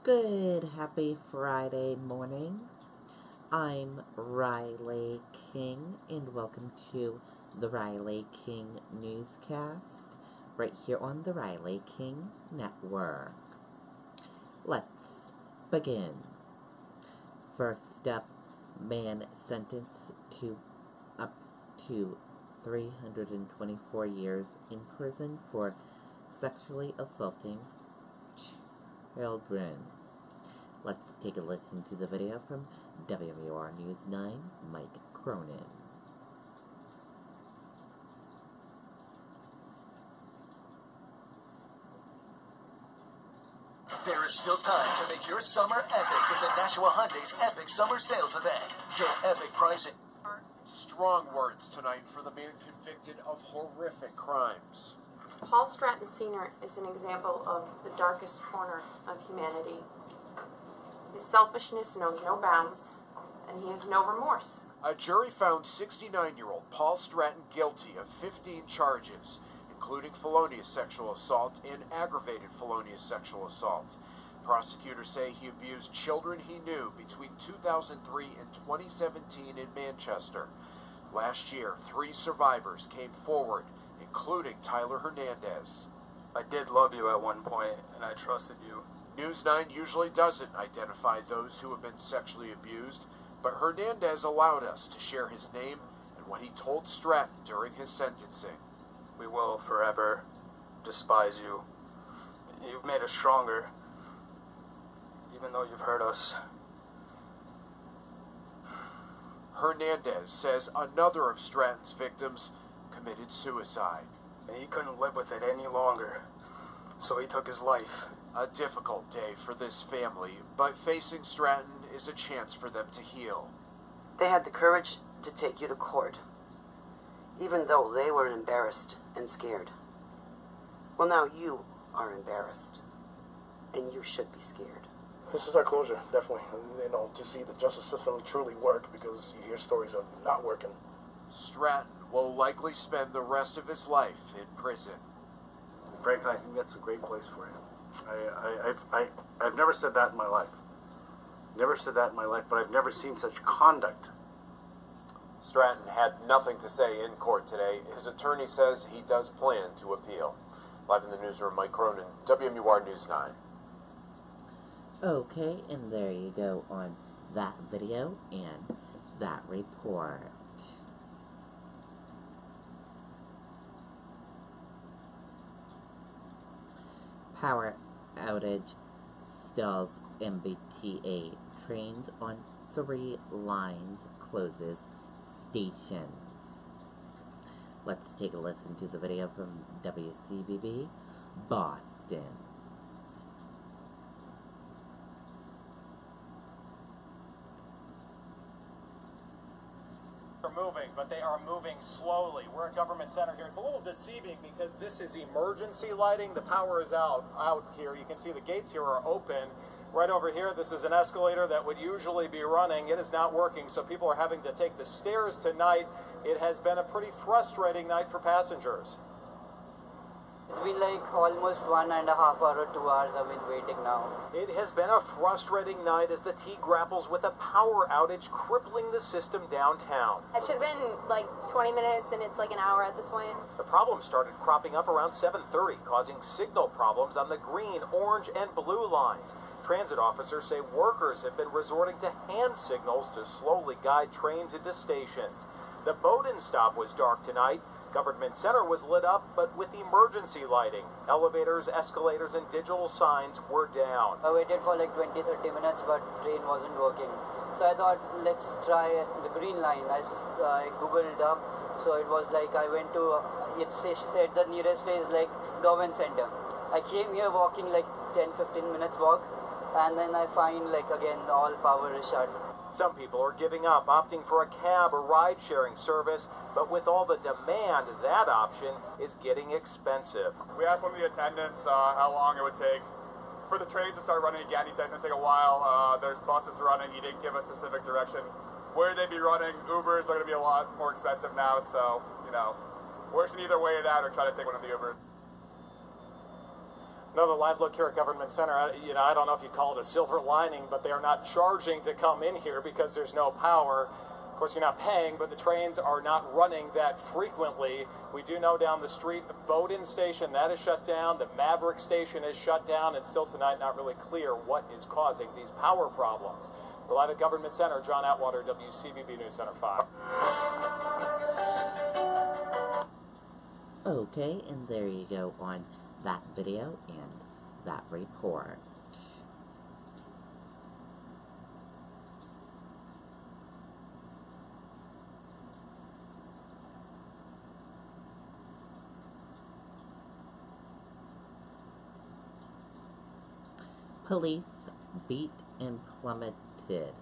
Good, happy Friday morning. I'm Riley King, and welcome to the Riley King Newscast, right here on the Riley King Network. Let's begin. First up, man sentenced to up to 324 years in prison for sexually assaulting children. Let's take a listen to the video from WMUR News 9, Mike Cronin. There is still time to make your summer epic with the Nashua Hyundai's Epic Summer Sales Event. Get epic pricing. Strong words tonight for the man convicted of horrific crimes. Paul Stratton Sr. is an example of the darkest corner of humanity. His selfishness knows no bounds, and he has no remorse. A jury found 69-year-old Paul Stratton guilty of 15 charges, including felonious sexual assault and aggravated felonious sexual assault. Prosecutors say he abused children he knew between 2003 and 2017 in Manchester. Last year, 3 survivors came forward, including Tyler Hernandez. I did love you at one point, and I trusted you. News 9 usually doesn't identify those who have been sexually abused, but Hernandez allowed us to share his name and what he told Stratton during his sentencing. We will forever despise you. You've made us stronger, even though you've hurt us. Hernandez says another of Stratton's victims committed suicide. And he couldn't live with it any longer, so he took his life. A difficult day for this family, but facing Stratton is a chance for them to heal. They had the courage to take you to court, even though they were embarrassed and scared. Well, now you are embarrassed, and you should be scared. This is our closure, definitely. To see the justice system truly work, because you hear stories of not working. Stratton will likely spend the rest of his life in prison. Frankly, I think that's a great place for him. I've never said that in my life. Never said that in my life, but I've never seen such conduct. Stratton had nothing to say in court today. His attorney says he does plan to appeal. Live in the newsroom, Mike Cronin, WMUR News 9. Okay, and there you go on that video and that report. Power outage stalls MBTA trains on 3 lines, closes stations. Let's take a listen to the video from WCBB, Boston. Moving, but they are moving slowly. We're at Government Center here. It's a little deceiving because this is emergency lighting. The power is out here. You can see the gates here are open. Right over here, this is an escalator that would usually be running. It is not working, so people are having to take the stairs tonight. It has been a pretty frustrating night for passengers. It's been like almost 1.5 hours, 2 hours I've been waiting now. It has been a frustrating night as the T grapples with a power outage crippling the system downtown. It should have been like 20 minutes and it's like an hour at this point. The problem started cropping up around 7:30, causing signal problems on the green, orange, and blue lines. Transit officers say workers have been resorting to hand signals to slowly guide trains into stations. The Bowdoin stop was dark tonight. Government Center was lit up, but with emergency lighting. Elevators, escalators, and digital signs were down. I waited for like 20-30 minutes, but train wasn't working. So I thought, let's try the green line. I googled up, so it was like I went to, it said the nearest is like Government Center. I came here walking like 10-15 minutes walk, and then I find like again all power is shut. Some people are giving up, opting for a cab or ride-sharing service, but with all the demand, that option is getting expensive. We asked one of the attendants how long it would take for the trains to start running again. He said it's going to take a while. There's buses running. He didn't give a specific direction where they'd be running. Ubers are going to be a lot more expensive now, so, you know, we should either wait it out or try to take one of the Ubers. Another live look here at Government Center. I don't know if you call it a silver lining, but they are not charging to come in here because there's no power. Of course, you're not paying, but the trains are not running that frequently. We do know down the street, the Bowdoin station, that is shut down. The Maverick station is shut down. And still tonight, not really clear what is causing these power problems. We're live at Government Center. John Atwater, WCVB News Center 5. Okay, and there you go on that video and that report. Police beat and plummeted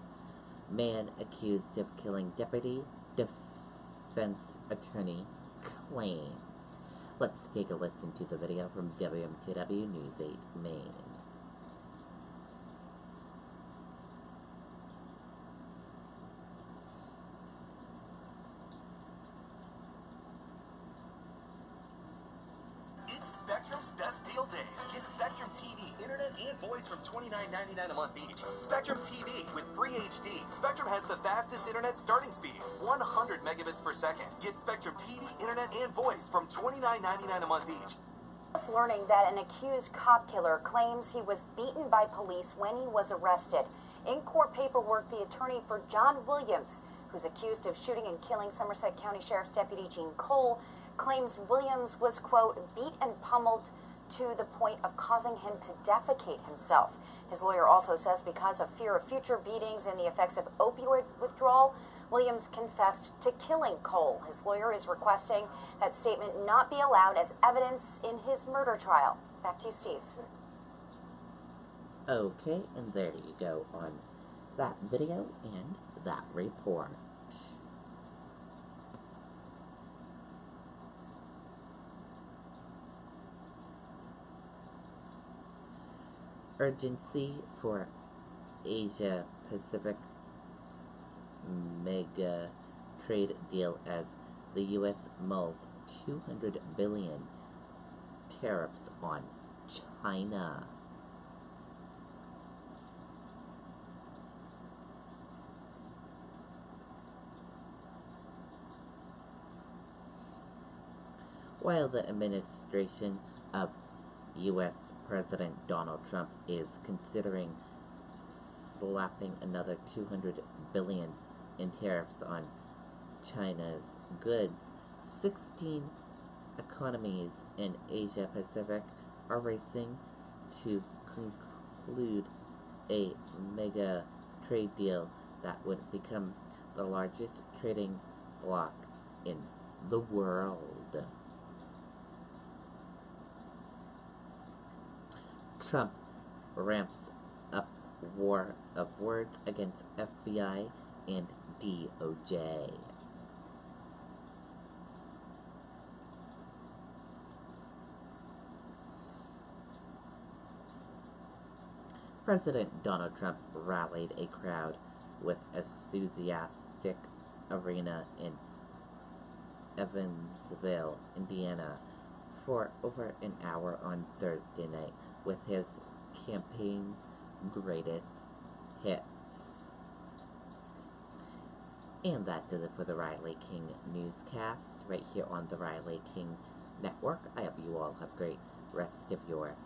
man accused of killing deputy defense attorney claims. Let's take a listen to the video from WMTW News 8 Maine. It's Spectrum's best deal days. Get Spectrum TV, internet, and voice from $29.99 a month each. Spectrum TV with free HD. Spectrum has the fastest internet starting speeds, 100 megabits per second. Get Spectrum TV, internet, and voice from $29.99 a month each. Just learning that an accused cop killer claims he was beaten by police when he was arrested. In court paperwork, the attorney for John Williams, who's accused of shooting and killing Somerset County Sheriff's Deputy Gene Cole, claims Williams was, quote, beat and pummeled to the point of causing him to defecate himself. His lawyer also says because of fear of future beatings and the effects of opioid withdrawal, Williams confessed to killing Cole. His lawyer is requesting that statement not be allowed as evidence in his murder trial. Back to you, Steve. Okay, and there you go on that video and that report. Urgency for Asia Pacific mega trade deal as the U.S. mulls $200 billion tariffs on China. While the administration of U.S. President Donald Trump is considering slapping another $200 billion in tariffs on China's goods, 16 economies in Asia Pacific are racing to conclude a mega trade deal that would become the largest trading bloc in the world. Trump ramps up war of words against FBI and DOJ. President Donald Trump rallied a crowd with enthusiastic arena in Evansville, Indiana, for over an hour on Thursday night with his campaign's greatest hits. And that does it for the Riley King Newscast right here on the Riley King Network. I hope you all have a great rest of your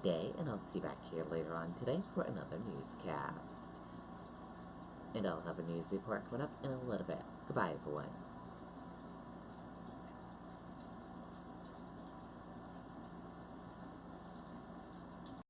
day, and I'll see you back here later on today for another newscast. And I'll have a news report coming up in a little bit. Goodbye, everyone.